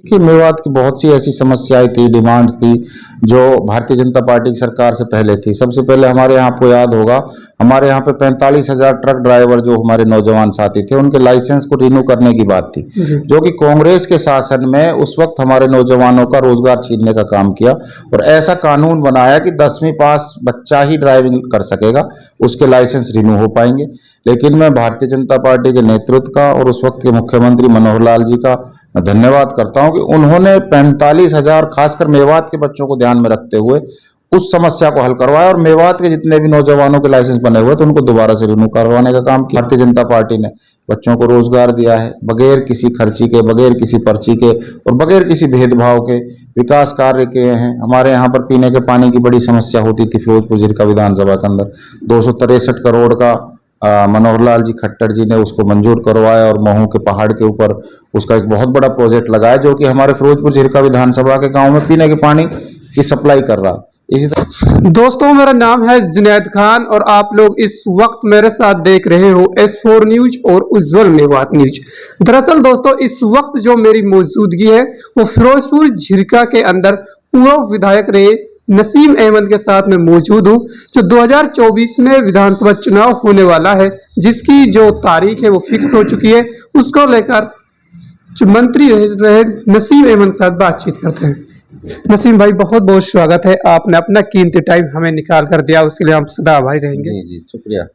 कि मेवात की बहुत सी ऐसी समस्याएं थी, डिमांड्स थी, जो भारतीय जनता पार्टी की सरकार से पहले थी। सबसे पहले हमारे यहाँ आपको याद होगा, हमारे यहाँ पे 45,000 ट्रक ड्राइवर जो हमारे नौजवान साथी थे, उनके लाइसेंस को रिन्यू करने की बात थी, जो कि कांग्रेस के शासन में उस वक्त हमारे नौजवानों का रोजगार छीनने का काम किया और ऐसा कानून बनाया कि 10वीं पास बच्चा ही ड्राइविंग कर सकेगा, उसके लाइसेंस रिन्यू हो पाएंगे। लेकिन मैं भारतीय जनता पार्टी के नेतृत्व का और उस वक्त के मुख्यमंत्री मनोहर लाल जी का मैं धन्यवाद करता हूं कि उन्होंने 45,000 खासकर मेवात के बच्चों को ध्यान में रखते हुए उस समस्या को हल करवाया और मेवात के जितने भी नौजवानों के लाइसेंस बने हुए थे उनको दोबारा से रिन्यू करवाने का काम किया। भारतीय जनता पार्टी ने बच्चों को रोजगार दिया है, बगैर किसी खर्ची के, बगैर किसी पर्ची के और बगैर किसी भेदभाव के विकास कार्य किए हैं। हमारे यहाँ पर पीने के पानी की बड़ी समस्या होती थी फिरोजपुर जिला विधानसभा के अंदर। 263 करोड़ का मनोहर लाल जी खट्टर जी ने उसको मंजूर करवाया और महू के पहाड़ के ऊपर उसका एक बहुत बड़ा प्रोजेक्ट लगाया, जो कि हमारे फिरोजपुर जिला विधानसभा के गांव में पीने के पानी की सप्लाई कर रहा। इसी तरह दोस्तों, मेरा नाम है जुनैद खान और आप लोग इस वक्त मेरे साथ देख रहे हो S4 न्यूज और उज्जवल मेवात न्यूज। दरअसल दोस्तों, इस वक्त जो मेरी मौजूदगी है वो फिरोजपुर झिरका के अंदर पूर्व विधायक रहे नसीम अहमद के साथ में मौजूद हूँ, जो 2024 में विधानसभा चुनाव होने वाला है, जिसकी जो तारीख है वो फिक्स हो चुकी है। उसको लेकर जो मंत्री रहे नसीम अहमद के साथ बातचीत करते हैं। नसीम भाई, बहुत बहुत स्वागत है, आपने अपना कीमती टाइम हमें निकाल कर दिया, उसके लिए हम सदा आभारी रहेंगे। जी जी शुक्रिया।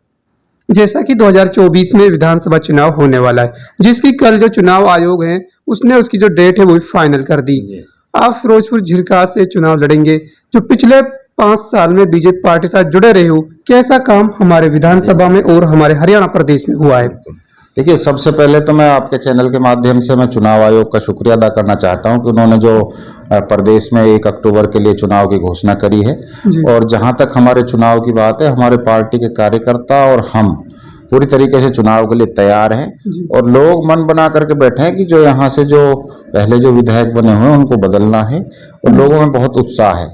जैसा कि 2024 में विधानसभा चुनाव होने वाला है, जिसकी कल जो चुनाव आयोग है उसने उसकी जो डेट है वो भी फाइनल कर दी। आप फिरोजपुर झिरका से चुनाव लड़ेंगे, जो पिछले 5 साल में बीजेपी पार्टी से जुड़े रहे हो, कैसा काम हमारे विधानसभा में और हमारे हरियाणा प्रदेश में हुआ है? देखिए, सबसे पहले तो मैं आपके चैनल के माध्यम से मैं चुनाव आयोग का शुक्रिया अदा करना चाहता हूं कि उन्होंने जो प्रदेश में 1 अक्टूबर के लिए चुनाव की घोषणा करी है। और जहां तक हमारे चुनाव की बात है, हमारे पार्टी के कार्यकर्ता और हम पूरी तरीके से चुनाव के लिए तैयार हैं और लोग मन बना करके बैठे हैं कि जो यहाँ से जो पहले जो विधायक बने हुए हैं उनको बदलना है और लोगों में बहुत उत्साह है।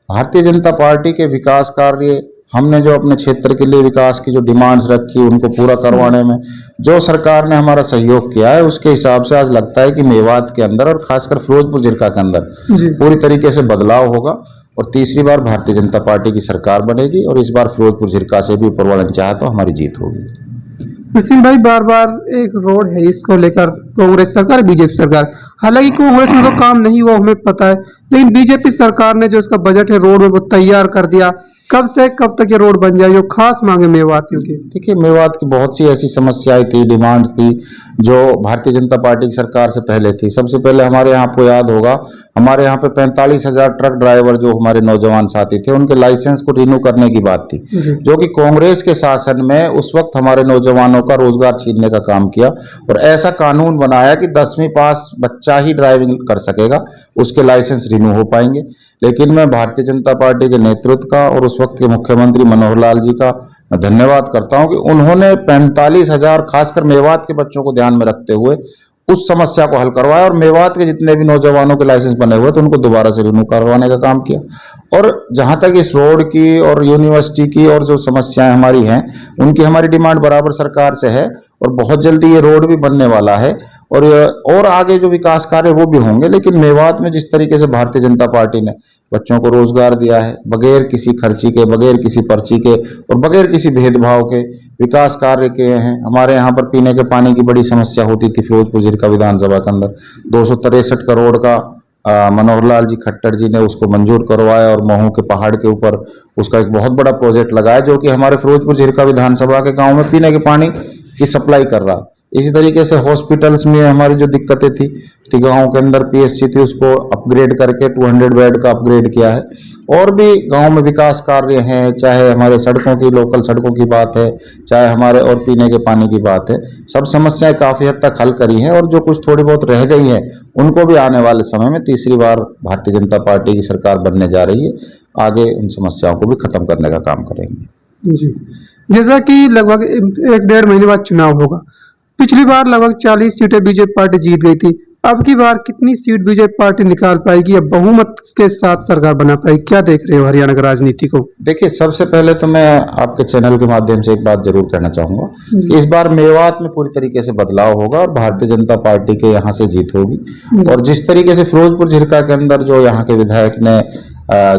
भारतीय जनता पार्टी के विकास कार्य, हमने जो अपने क्षेत्र के लिए विकास की जो डिमांड्स रखी उनको पूरा करवाने में जो सरकार ने हमारा सहयोग किया है, उसके हिसाब से आज लगता है कि मेवात के अंदर और खासकर फिरोजपुर जिला के अंदर पूरी तरीके से बदलाव होगा और तीसरी बार भारतीय जनता पार्टी की सरकार बनेगी और इस बार फिरोजपुर जिला से भी ऊपर वाला चाहे तो हमारी जीत होगी। नसीम भाई, बार बार एक रोड है, इसको लेकर कांग्रेस सरकार बीजेपी सरकार, हालांकि कांग्रेस में तो काम नहीं हुआ हमें पता है, लेकिन बीजेपी सरकार ने जो इसका बजट है रोड में वो तैयार कर दिया। कब से कब तक ये रोड बन जाए, जो खास मांगे मेवातियों की? देखिए, मेवात की बहुत सी ऐसी समस्याएं थी, डिमांड्स थी, जो भारतीय जनता पार्टी की सरकार से पहले थी। सबसे पहले हमारे यहाँ आपको याद होगा, हमारे यहाँ पे 45,000 ट्रक ड्राइवर जो हमारे नौजवान साथी थे, उनके लाइसेंस को रिन्यू करने की बात थी, जो कि कांग्रेस के शासन में उस वक्त हमारे नौजवानों का रोजगार छीनने का काम किया और ऐसा कानून बनाया कि 10वीं पास बच्चा ही ड्राइविंग कर सकेगा, उसके लाइसेंस रिन्यू हो पाएंगे। लेकिन मैं भारतीय जनता पार्टी के नेतृत्व का और उस वक्त के मुख्यमंत्री मनोहर लाल जी का मैं धन्यवाद करता हूं कि उन्होंने 45,000 खासकर मेवात के बच्चों को ध्यान में रखते हुए उस समस्या को हल करवाया और मेवात के जितने भी नौजवानों के लाइसेंस बने हुए थे उनको दोबारा से रिन्यू करवाने का काम किया। और जहां तक इस रोड की और यूनिवर्सिटी की और जो समस्याएं हमारी हैं, उनकी हमारी डिमांड बराबर सरकार से है और बहुत जल्दी ये रोड भी बनने वाला है और आगे जो विकास कार्य वो भी होंगे। लेकिन मेवात में जिस तरीके से भारतीय जनता पार्टी ने बच्चों को रोजगार दिया है, बगैर किसी खर्ची के, बगैर किसी पर्ची के और बगैर किसी भेदभाव के विकास कार्य किए हैं। हमारे यहाँ पर पीने के पानी की बड़ी समस्या होती थी फिरोजपुर जिला विधानसभा के अंदर। 263 करोड़ का मनोहर लाल जी खट्टर जी ने उसको मंजूर करवाया और महू के पहाड़ के ऊपर उसका एक बहुत बड़ा प्रोजेक्ट लगाया, जो कि हमारे फिरोजपुर जिला विधानसभा के गांव में पीने के पानी की सप्लाई कर रहा। इसी तरीके से हॉस्पिटल्स में हमारी जो दिक्कतें थी गांव के अंदर PSC थी, उसको अपग्रेड करके 200 बेड का अपग्रेड किया है। और भी गांव में विकास कार्य हैं, चाहे हमारे सड़कों की, लोकल सड़कों की बात है, चाहे हमारे और पीने के पानी की बात है, सब समस्याएं काफी हद तक हल करी हैं और जो कुछ थोड़ी बहुत रह गई हैं उनको भी आने वाले समय में तीसरी बार भारतीय जनता पार्टी की सरकार बनने जा रही है, आगे उन समस्याओं को भी खत्म करने का काम करेंगे। जी, जैसा कि लगभग 1-1.5 महीने बाद चुनाव होगा, पिछली बार लगभग 40 सीटें बीजेपी पार्टी जीत गई थी, अब की बार कितनी सीट बीजेपी पार्टी निकाल पाएगी या बहुमत के साथ सरकार बना पाएगी? क्या देख रहे हो हरियाणा की राजनीति को? देखिए, सबसे पहले तो मैं आपके चैनल के माध्यम से एक बात जरूर कहना चाहूंगा कि इस बार मेवात में पूरी तरीके से बदलाव होगा और भारतीय जनता पार्टी के यहाँ से जीत होगी। और जिस तरीके से फिरोजपुर झिरका के अंदर जो यहाँ के विधायक ने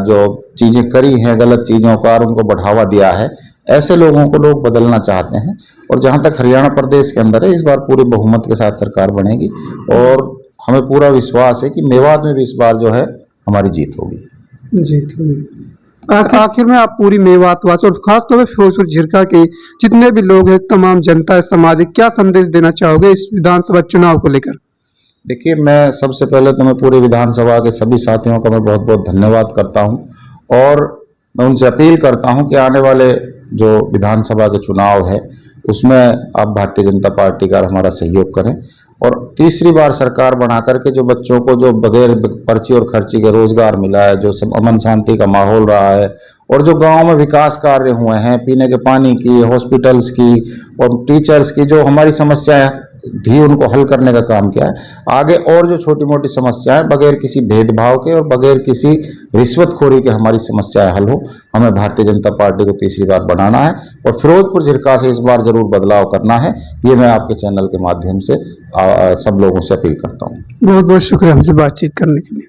जो चीजें करी हैं, गलत चीजों का, और उनको बढ़ावा दिया है, ऐसे लोगों को लोग बदलना चाहते हैं। और जहां तक हरियाणा प्रदेश के अंदर है, इस बार पूरे बहुमत के साथ सरकार बनेगी और हमें पूरा विश्वास है कि मेवात में भी इस बार जो है हमारी जीत होगी। जीत होगी। आखिर में आप पूरी मेवातवासी और खासतौर पर फिरोजपुर झिरका के जितने भी लोग हैं, तमाम जनता है, समाज है, क्या संदेश देना चाहोगे इस विधानसभा चुनाव को लेकर? देखिए, मैं सबसे पहले तो मैं पूरे विधानसभा के सभी साथियों का मैं बहुत बहुत धन्यवाद करता हूं और मैं उनसे अपील करता हूं कि आने वाले जो विधानसभा के चुनाव है उसमें आप भारतीय जनता पार्टी का हमारा सहयोग करें और तीसरी बार सरकार बना करके जो बच्चों को जो बगैर पर्ची और खर्ची के रोजगार मिला है, जो सब अमन शांति का माहौल रहा है और जो गांव में विकास कार्य हुए हैं, पीने के पानी की, हॉस्पिटल्स की और टीचर्स की, जो हमारी समस्याएं भी उनको हल करने का काम किया है, आगे और जो छोटी मोटी समस्याएं बगैर किसी भेदभाव के और बगैर किसी रिश्वतखोरी के हमारी समस्याएं हल हो, हमें भारतीय जनता पार्टी को तीसरी बार बनाना है और फिरोजपुर झिरका से इस बार जरूर बदलाव करना है। ये मैं आपके चैनल के माध्यम से सब लोगों से अपील करता हूँ। बहुत बहुत शुक्रिया हमसे बातचीत करने के लिए।